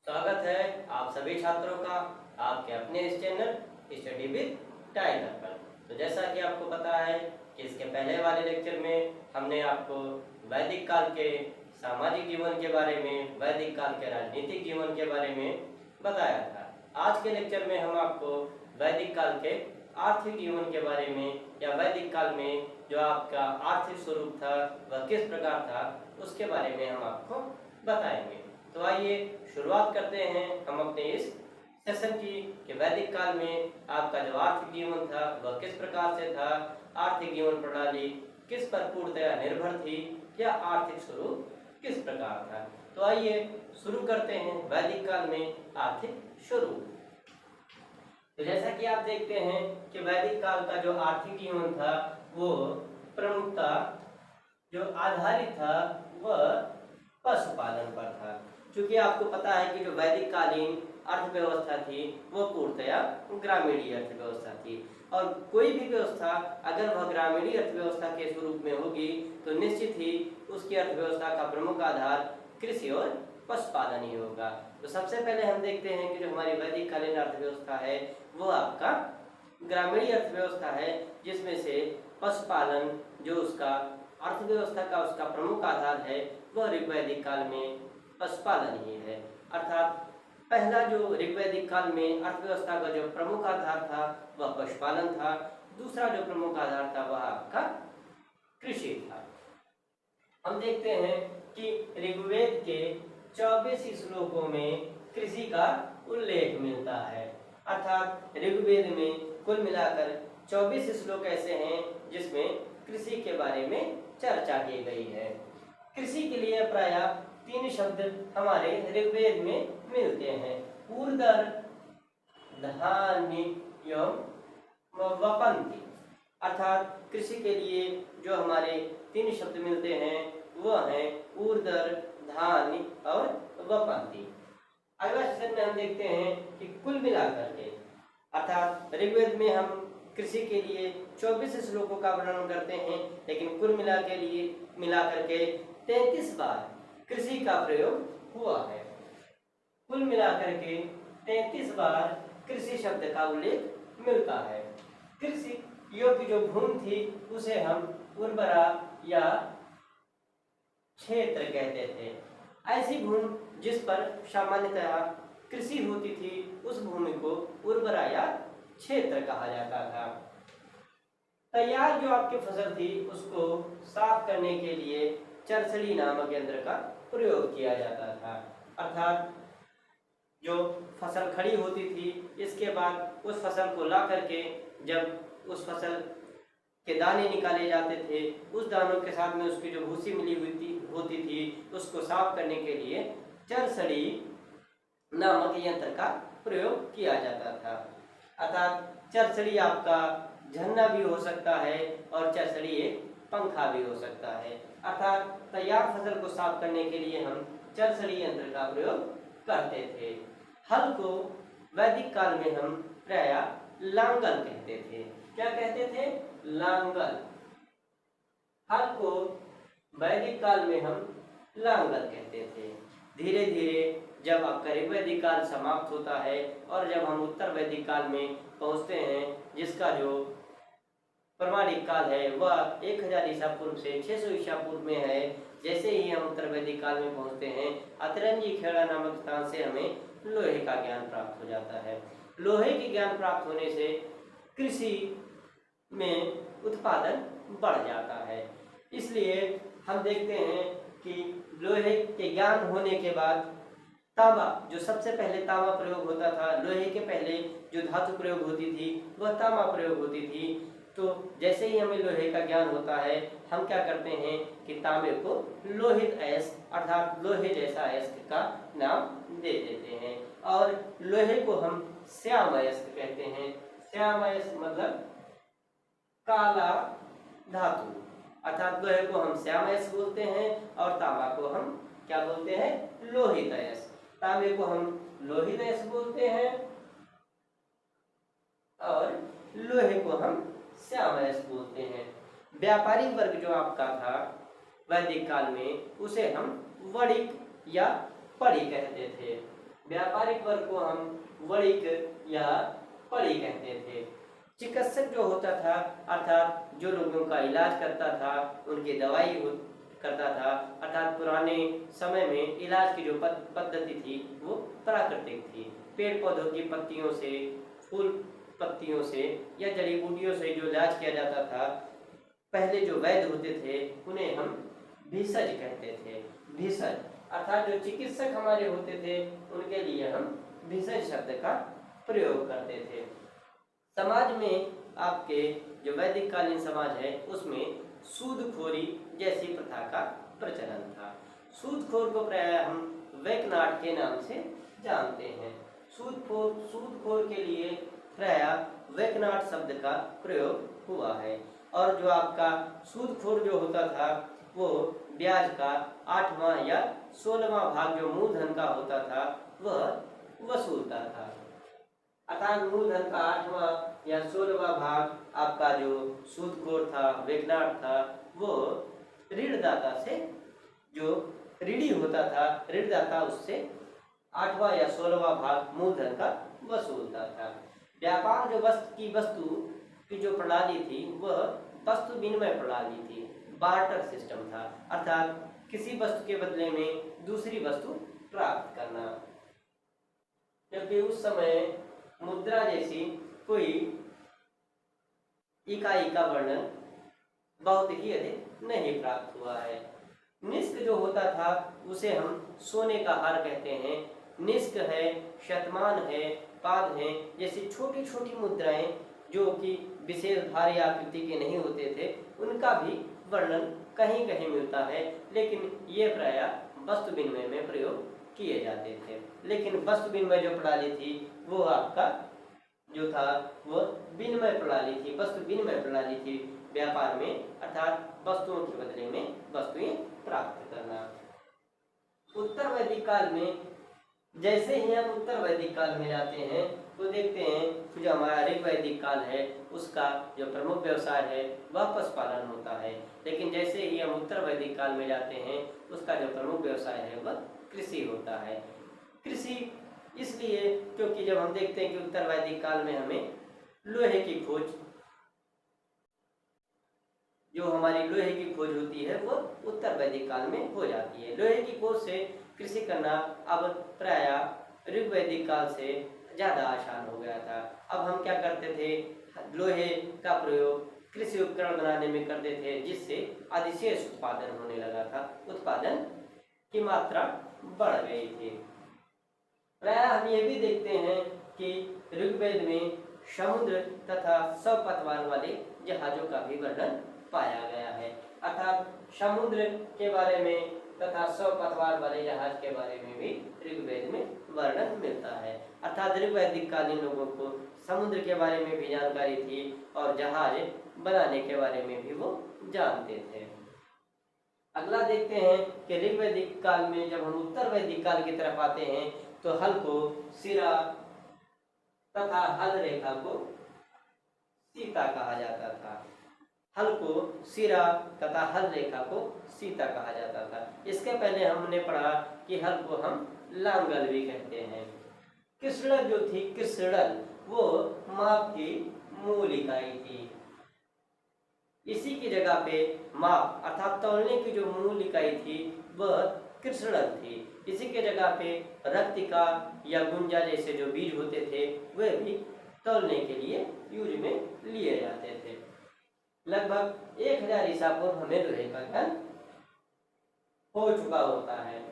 स्वागत है आप सभी छात्रों का आपके अपने इस चैनल स्टडी विद टाइगर पर। तो जैसा कि आपको पता है कि इसके पहले वाले लेक्चर में हमने आपको वैदिक काल के सामाजिक जीवन के बारे में, वैदिक काल के राजनीतिक जीवन के बारे में बताया था। आज के लेक्चर में हम आपको वैदिक काल के आर्थिक जीवन के बारे में या वैदिक काल में जो आपका आर्थिक स्वरूप था वह किस प्रकार था उसके बारे में हम आपको बताएंगे। तो आइए शुरुआत करते हैं हम अपने इस सेशन की कि वैदिक काल में आपका जो आर्थिक जीवन था वह किस प्रकार से था, आर्थिक जीवन प्रणाली किस पर पूर्णतया निर्भर थी या आर्थिक स्वरूप किस प्रकार था। तो आइए शुरू करते हैं वैदिक काल में आर्थिक स्वरूप। तो जैसा कि आप देखते हैं कि वैदिक काल का जो आर्थिक जीवन था वो प्रमुखता जो आधारित था वह पशुपालन पर था। क्योंकि आपको पता है कि जो वैदिक कालीन अर्थव्यवस्था थी वो पूर्णतया ग्रामीण अर्थव्यवस्था थी, और कोई भी व्यवस्था अगर वह ग्रामीण अर्थव्यवस्था के स्वरूप में होगी तो निश्चित ही उसकी अर्थव्यवस्था का प्रमुख आधार कृषि और पशुपालन ही होगा। तो सबसे पहले हम देखते हैं कि जो हमारी वैदिक कालीन अर्थव्यवस्था है वो आपका ग्रामीण अर्थव्यवस्था है, जिसमें से पशुपालन जो उसका अर्थव्यवस्था का उसका प्रमुख आधार है वह ऋग्वैदिक काल में पशुपालन ही है। अर्थात पहला जो ऋग्वैदिक काल में अर्थव्यवस्था का जो प्रमुख आधार था वह पशुपालन था, दूसरा जो प्रमुख आधार था वह आपका कृषि था। हम देखते हैं कि ऋग्वेद के 24 श्लोकों में कृषि का उल्लेख मिलता है। अर्थात ऋग्वेद में कुल मिलाकर 24 श्लोक ऐसे हैं जिसमें कृषि के बारे में चर्चा की गई है। कृषि के लिए प्रायः 3 शब्द हमारे ऋग्वेद में मिलते हैं: ऊर्ध्वर, धान्यम, वपन्ति। अर्थात कृषि के लिए जो हमारे 3 शब्द मिलते हैं वह हैं ऊर्ध्वर, धान्य और वपन्ति। अगला सेशन में हम देखते हैं कि कुल मिलाकर के अर्थात ऋग्वेद में हम कृषि के लिए 24 श्लोकों का वर्णन करते हैं, लेकिन कुल मिलाकर के 33 बार कृषि का प्रयोग हुआ है। कुल मिलाकर के 33 बार कृषि शब्द का उल्लेख मिलता है। कृषि योग्य जो भूमि थी उसे हम उर्वरा या क्षेत्र कहते थे। ऐसी भूमि जिस पर सामान्यतः कृषि होती थी उस भूमि को उर्वरा या क्षेत्र कहा जाता था। तैयार जो आपकी फसल थी उसको साफ करने के लिए चरसड़ी नामक यंत्र का प्रयोग किया जाता था। अर्थात जो फसल खड़ी होती थी इसके बाद उस फसल को ला करके जब उस फसल के दाने निकाले जाते थे उस दानों के साथ में उसकी जो भूसी मिली होती थी उसको साफ करने के लिए चरसड़ी नामक यंत्र का प्रयोग किया जाता था। अर्थात चरसड़ी आपका झरना भी हो सकता है और चरसड़ी एक पंखा भी हो सकता है। अर्थात तैयार फसल को साफ करने के लिए हम चरसड़ी यंत्र का प्रयोग करते थे। हल को वैदिक काल में हम प्रायः लांगल कहते थे। क्या कहते थे? लांगल। हल को वैदिक काल में हम लांगल कहते थे। धीरे धीरे जब आपका ऋग्वैदिक काल समाप्त होता है और जब हम उत्तर वैदिक काल में पहुंचते हैं जिसका जो प्रमाणिक काल है वह 1000 ईसा पूर्व से 600 ईसा पूर्व में है। जैसे ही हम उत्तर वैदिक काल में पहुंचते हैं अतरंजी खेड़ा नामक स्थान से हमें लोहे का ज्ञान प्राप्त हो जाता है। लोहे के ज्ञान प्राप्त होने से कृषि में उत्पादन बढ़ जाता है। इसलिए हम देखते हैं कि लोहे के ज्ञान होने के बाद तांबा, जो सबसे पहले तांबा प्रयोग होता था, लोहे के पहले जो धातु प्रयोग होती थी वह तांबा प्रयोग होती थी। तो जैसे ही हमें लोहे का ज्ञान होता है हम क्या करते हैं कि तांबे को लोहित अयस्क अर्थात लोहे जैसा अयस्क का नाम दे देते हैं, और लोहे को हम श्याम अयस्क कहते हैं। श्याम अयस्क मतलब काला धातु। अर्थात लोहे को हम श्याम अयस्क बोलते हैं और तांबा को हम क्या बोलते हैं? लोहित अयस्क। तांबे को हम लोहित अयस्क बोलते हैं और लोहे को हम श्याम अयस्क बोलते हैं। व्यापारी वर्ग जो आपका था वैदिक काल में उसे हम वणिक या पढ़ी कहते थे। व्यापारिक वर्ग को हम वणिक या पढ़ी कहते थे। चिकित्सक जो होता था अर्थात जो लोगों का इलाज करता था, उनकी दवाई करता था, अर्थात पुराने समय में इलाज की जो पद्धति थी वो प्राकृतिक थी। पेड़ पौधों की पत्तियों से, फूल पत्तियों से या जड़ी बूटियों से जो इलाज किया जाता था, पहले जो वैद्य होते थे उन्हें हम भेषज कहते थे। भेषज अर्थात जो चिकित्सक हमारे होते थे उनके लिए हम भेषज शब्द का प्रयोग करते थे। समाज में आपके जो वैदिक कालीन समाज है उसमें सूदखोरी जैसी प्रथा का प्रचलन था। सूदखोर को प्राय हम वैकनाट के नाम से जानते हैं। सूदखोर के लिए प्राय वैकनाट शब्द का प्रयोग हुआ है। और जो आपका सूदखोर जो होता था वो ब्याज का 8वां या 16वां भाग जो मूलधन का होता था वह वसूलता था। अर्थात मूलधन का 8वां या 16वां भाग आपका जो सूदखोर था, वैकनाट था, वो ऋणदाता से, जो ऋणी होता था, ऋणदाता उससे 8वां या 16वां भाग मूलधन का वसूलता था। व्यापार जो वस्तु की जो प्रणाली थी वह वस्तु विनिमय प्रणाली थी, बार्टर सिस्टम था, अर्थात किसी वस्तु के बदले में दूसरी वस्तु प्राप्त करना। जबकि उस समय मुद्रा जैसी कोई इकाई का वर्णन बहुत ही अधिक नहीं प्राप्त हुआ है। निष्क जो होता था उसे हम सोने का हार कहते हैं। निष्क है, शतमान है, पाद है, जैसी छोटी छोटी मुद्राएं जो कि विशेष भारी आकृति के नहीं होते थे, उनका भी वर्णन कहीं कहीं मिलता है, लेकिन ये प्राय वस्तु विनिमय में प्रयोग किए जाते थे। लेकिन वस्तु विनिमय जो प्रणाली थी वो आपका जो था वो विनिमय प्रणाली थी, वस्तु विनिमय प्रणाली थी व्यापार में, अर्थात वस्तुओं के बदले में वस्तुएं प्राप्त करना। उत्तर वैदिक काल में जैसे ही हम उत्तर वैदिक काल में जाते हैं तो देखते हैं जो हमारा ऋग वैदिक काल है उसका जो प्रमुख व्यवसाय है वह पशुपालन होता है। लेकिन जैसे ही हम उत्तर वैदिक काल में जाते हैं उसका जो प्रमुख व्यवसाय है वह कृषि होता है। कृषि इसलिए क्योंकि जब हम देखते हैं कि उत्तर वैदिक काल में हमें लोहे की खोज, जो हमारी लोहे की खोज होती है वो उत्तर वैदिक काल में हो जाती है। लोहे की खोज से कृषि करना अब प्राय ऋग वैदिक काल से ज़्यादा आसान हो गया था। अब हम क्या करते थे, लोहे का प्रयोग कृषि उपकरण बनाने में करते थे, जिससे अधिशेष उत्पादन होने लगा था, उत्पादन की मात्रा बढ़ गई थी। प्राय हम ये भी देखते हैं कि ऋग्वेद में समुद्र तथा सपतवार वाले जहाजों का भी वर्णन पाया गया है, अर्थात समुद्र के बारे में तथा सपतवार वाले जहाज के बारे में भी ऋग्वेद में वर्णन मिलता है। अर्थात ऋग्वैदिक कालीन लोगों को समुद्र के बारे में भी जानकारी थी और जहाज बनाने के बारे में भी वो जानते थे। अगला देखते हैं कि ऋग्वैदिक काल में जब हम उत्तर वैदिक काल की तरफ आते हैं तो हल को सिरा तथा हल रेखा को सीता कहा जाता था। हल को सिरा तथा हल रेखा को सीता कहा जाता था। इसके पहले हमने पढ़ा कि हल को हम लांगल भी कहते हैं। कृष्णल जो थी, कृष्णल वो माप की मूल इकाई थी। इसी की जगह पे माप अर्थात तौलने की जो मूल इकाई थी वह कृष्णल थी। इसी के जगह पे रक्तिका या गुंजा जैसे जो बीज होते थे वे भी तौलने के लिए यूज में लिए जाते थे। लगभग 1000 ईसा पूर्व हमें लोहे का ज्ञान हो चुका होता है।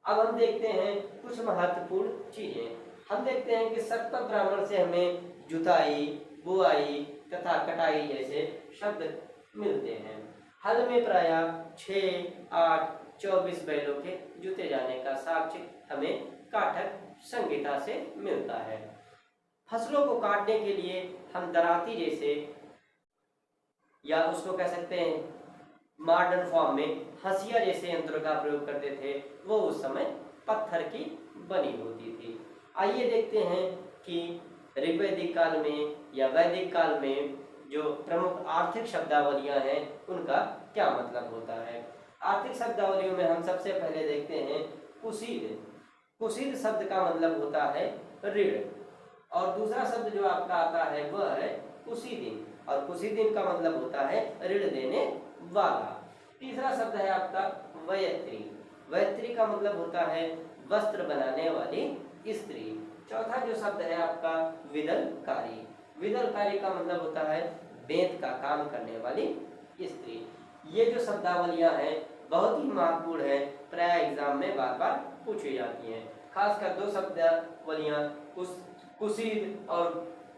अब हम देखते हैं कुछ महत्वपूर्ण चीजें। हम देखते हैं कि सतपथ ब्राह्मण से हमें जुताई, बुआई तथा कटाई जैसे शब्द मिलते हैं। हल में प्राय 6, 8, 24 बैलों के जुते जाने का साक्ष्य हमें काठक संहिता से मिलता है। फसलों को काटने के लिए हम दराती जैसे या उसको कह सकते हैं मॉडर्न फॉर्म में हंसिया जैसे यंत्रों का प्रयोग करते थे, वो उस समय पत्थर की बनी होती थी। आइए देखते हैं कि ऋग्वैदिक काल में या वैदिक काल में जो प्रमुख आर्थिक शब्दावलियां हैं उनका क्या मतलब होता है। आर्थिक शब्दावलियों में हम सबसे पहले देखते हैं कुशील। कुसीद शब्द का मतलब होता है ऋण, और दूसरा शब्द जो आपका आता है वह है कुसीदिन, और कुसीदिन का मतलब होता है ऋण देने वाला। तीसरा शब्द है आपका वयत्री, वयत्री का मतलब होता है वस्त्र बनाने वाली स्त्री। चौथा जो शब्द है आपका विदलकारी, विदलकारी का मतलब होता है बेंत का काम करने वाली स्त्री। ये जो शब्दावलियां हैं बहुत ही महत्वपूर्ण है, प्राय एग्जाम में बार बार पूछी जाती हैं। खासकर दो शब्दावलियां कुसीद और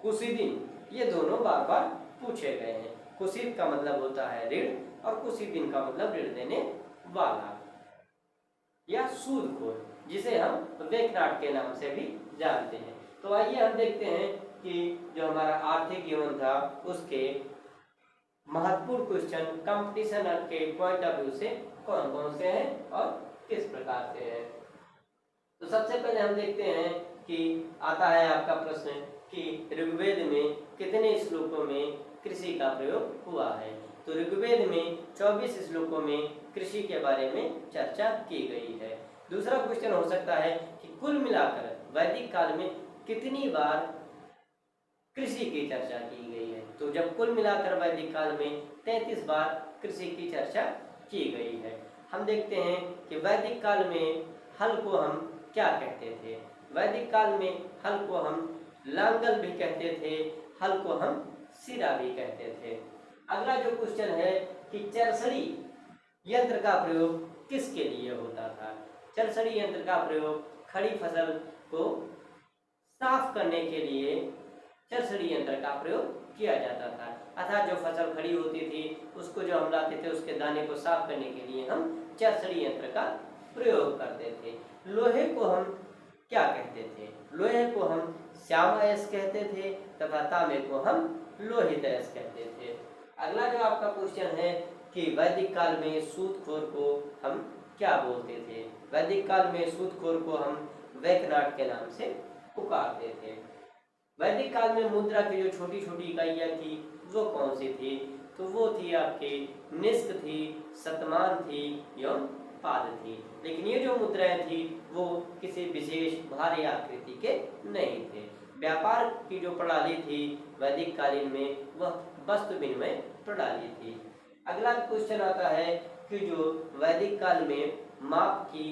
कुसीदिन, ये दोनों बार बार पूछे गए हैं। कुसीद का मतलब होता है ऋण और कुसीदिन का मतलब ऋण देने वाला या सूदखोर, जिसे हम वेकनाट के नाम से भी जानते हैं। तो आइए हम देखते हैं कि जो हमारा आर्थिक जीवन था उसके महत्वपूर्ण क्वेश्चन कंपटीशन के पॉइंट ऑफ व्यू से कौन कौन से हैं और किस प्रकार से हैं। तो सबसे पहले हम देखते हैं कि आता है आपका प्रश्न कि ऋग्वेद में कितने श्लोकों में कृषि का प्रयोग हुआ है। तो ऋग्वेद में 24 श्लोकों में कृषि के बारे में चर्चा की गई है। दूसरा क्वेश्चन हो सकता है कि कुल मिलाकर वैदिक काल में कितनी बार कृषि की चर्चा की गई है। तो जब कुल मिलाकर वैदिक काल में 33 बार कृषि की चर्चा की गई है। हम देखते हैं कि वैदिक काल में हल को हम क्या कहते थे। वैदिक काल में हल को हम लांगल भी कहते थे, हल को हम सिरा भी कहते थे। अगला जो क्वेश्चन है कि चरसड़ी यंत्र का प्रयोग किसके लिए होता था। चरसड़ी यंत्र का प्रयोग खड़ी फसल को साफ करने के लिए चरसड़ी यंत्र का प्रयोग किया जाता था। अर्थात जो फसल खड़ी होती थी उसको जो हम लाते थे उसके दाने को साफ करने के लिए हम चरसड़ी यंत्र का प्रयोग करते थे। लोहे को हम क्या कहते थे। लोहे को हम श्याम अयस्क कहते थे तथा तांबे को हम लोहित अयस्क कहते थे। अगला जो आपका क्वेश्चन है कि वैदिक काल में सूदखोर को हम क्या बोलते थे। वैदिक काल में सूदखोर को हम वेकनाट के नाम से पुकारते थे। वैदिक काल में मुद्रा की जो छोटी छोटी इकाइयाँ थी वो कौन सी थी। तो वो थी आपकी निष्क थी, शतमान थी एवं पाद थी। लेकिन ये जो मुद्राएं थी वो किसी विशेष भारी आकृति के नहीं थे। व्यापार की जो प्रणाली थी वैदिक कालीन में वह वस्तु विनिमय प्रणाली थी। अगला क्वेश्चन आता है कि जो वैदिक काल में माप की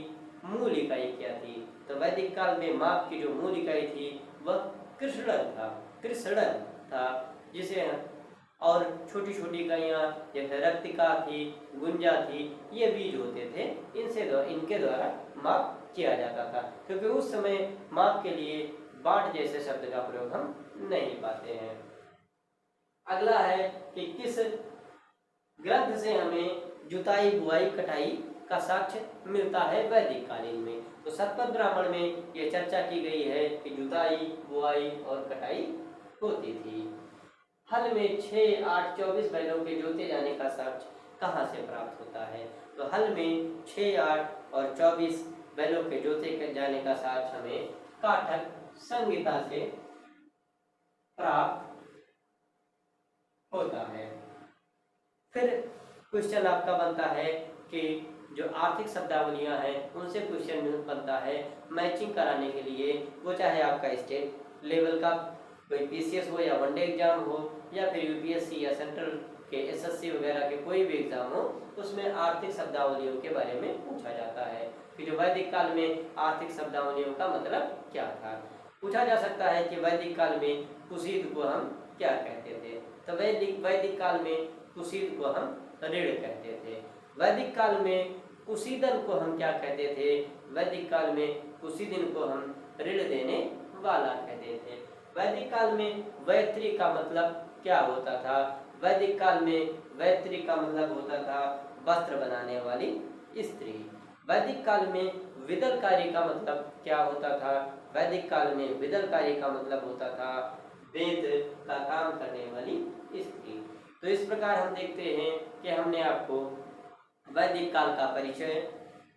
मूल इकाई क्या थी। तो वैदिक काल में माप की जो मूल इकाई थी वह कृष्णन था, कृष्णन था, जिसे और छोटी छोटी इकाइयाँ जैसे रक्तिका थी, गुंजा थी, ये बीज होते थे, इनके द्वारा माप किया जाता था। क्योंकि उस समय माप के लिए बाट जैसे शब्द का प्रयोग हम नहीं पाते हैं। अगला है कि किस ग्रंथ से हमें जुताई बुआई कटाई का साक्ष्य मिलता है वैदिक कालीन में। तो शतपथ ब्राह्मण में यह चर्चा की गई है कि जुताई बुआई और कटाई होती थी। हल में 6, 8, 24 बैलों के जोते जाने का साक्ष्य कहाँ से प्राप्त होता है। तो हल में 6, 8 और 24 बैलों के जोते जाने का साक्ष्य हमें काठक संहिता से प्राप्त होता है। फिर क्वेश्चन आपका बनता है कि जो आर्थिक शब्दावलियां हैं उनसे क्वेश्चन बनता है मैचिंग कराने के लिए, वो चाहे आपका स्टेट लेवल का कोई पीसीएस हो या वनडे एग्जाम हो या फिर यूपीएससी या सेंट्रल के एसएससी वगैरह के कोई भी एग्जाम हो, उसमें आर्थिक शब्दावलियों के बारे में पूछा जाता है कि जो वैदिक काल में आर्थिक शब्दावलियों का मतलब क्या था। पूछा जा सकता है कि वैदिक काल में कुसीद को हम क्या कहते थे। तो वैदिक काल में कुसीद को हम ऋण कहते थे। वैदिक काल में कुसीदन को हम क्या कहते थे। वैदिक काल में कुसीदिन को हम ऋण देने वाला कहते थे। वैदिक काल में वैत्री का मतलब क्या होता था। वैदिक काल में वैत्री का मतलब होता था वस्त्र बनाने वाली स्त्री। वैदिक काल में विदलकारी का मतलब क्या होता था। वैदिक काल में विदलकारी का मतलब होता था वेद का काम करने वाली स्त्री। तो इस प्रकार हम देखते हैं कि हमने आपको वैदिक काल का परिचय,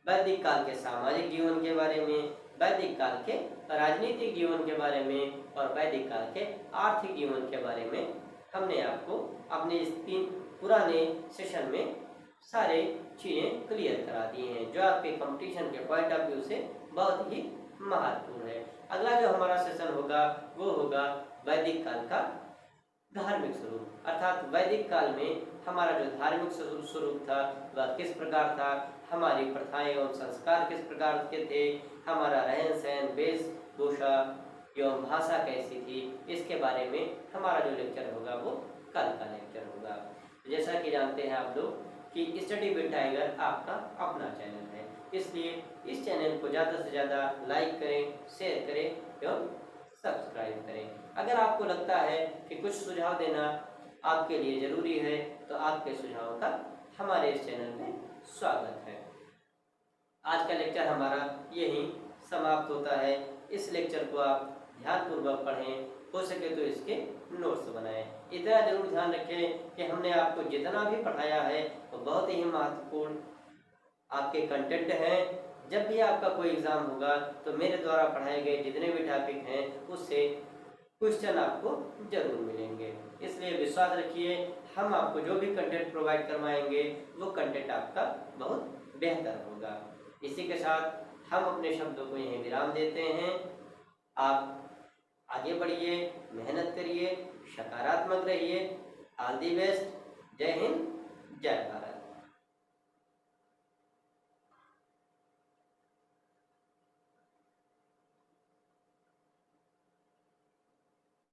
वैदिक काल के सामाजिक जीवन के बारे में, वैदिक काल के राजनीतिक जीवन के बारे में और वैदिक काल के आर्थिक जीवन के बारे में हमने आपको अपने इस 3 पुराने सेशन में सारे चीज़ें क्लियर करा दी हैं, जो आपके कंपटीशन के पॉइंट ऑफ व्यू से बहुत ही महत्वपूर्ण है। अगला जो हमारा सेशन होगा वो होगा वैदिक काल का धार्मिक स्वरूप, अर्थात वैदिक काल में हमारा जो धार्मिक स्वरूप था वह किस प्रकार था, हमारी प्रथाएं एवं संस्कार किस प्रकार के थे, हमारा रहन सहन, वेशभूषा एवं भाषा कैसी थी, इसके बारे में हमारा जो लेक्चर होगा वो कल का लेक्चर होगा। जैसा कि जानते हैं आप लोग कि स्टडी विद टाइगर आपका अपना चैनल है, इसलिए इस चैनल को ज़्यादा से ज़्यादा लाइक करें, शेयर करें एवं सब्सक्राइब करें। अगर आपको लगता है कि कुछ सुझाव देना आपके लिए ज़रूरी है तो आपके सुझावों का हमारे इस चैनल में स्वागत है। आज का लेक्चर हमारा यहीं समाप्त होता है। इस लेक्चर को आप ध्यानपूर्वक पढ़ें, हो सके तो इसके नोट्स बनाएं। इतना जरूर ध्यान रखें कि हमने आपको जितना भी पढ़ाया है वो बहुत ही महत्वपूर्ण आपके कंटेंट हैं। जब भी आपका कोई एग्ज़ाम होगा तो मेरे द्वारा पढ़ाए गए जितने भी टॉपिक हैं उससे क्वेश्चन आपको जरूर मिलेंगे, इसलिए विश्वास रखिए हम आपको जो भी कंटेंट प्रोवाइड करवाएंगे वो कंटेंट आपका बहुत बेहतर होगा। इसी के साथ हम अपने शब्दों को यहीं विराम देते हैं। आप आगे बढ़िए, मेहनत करिए, सकारात्मक रहिए। All the best. जय हिंद, जय भारत।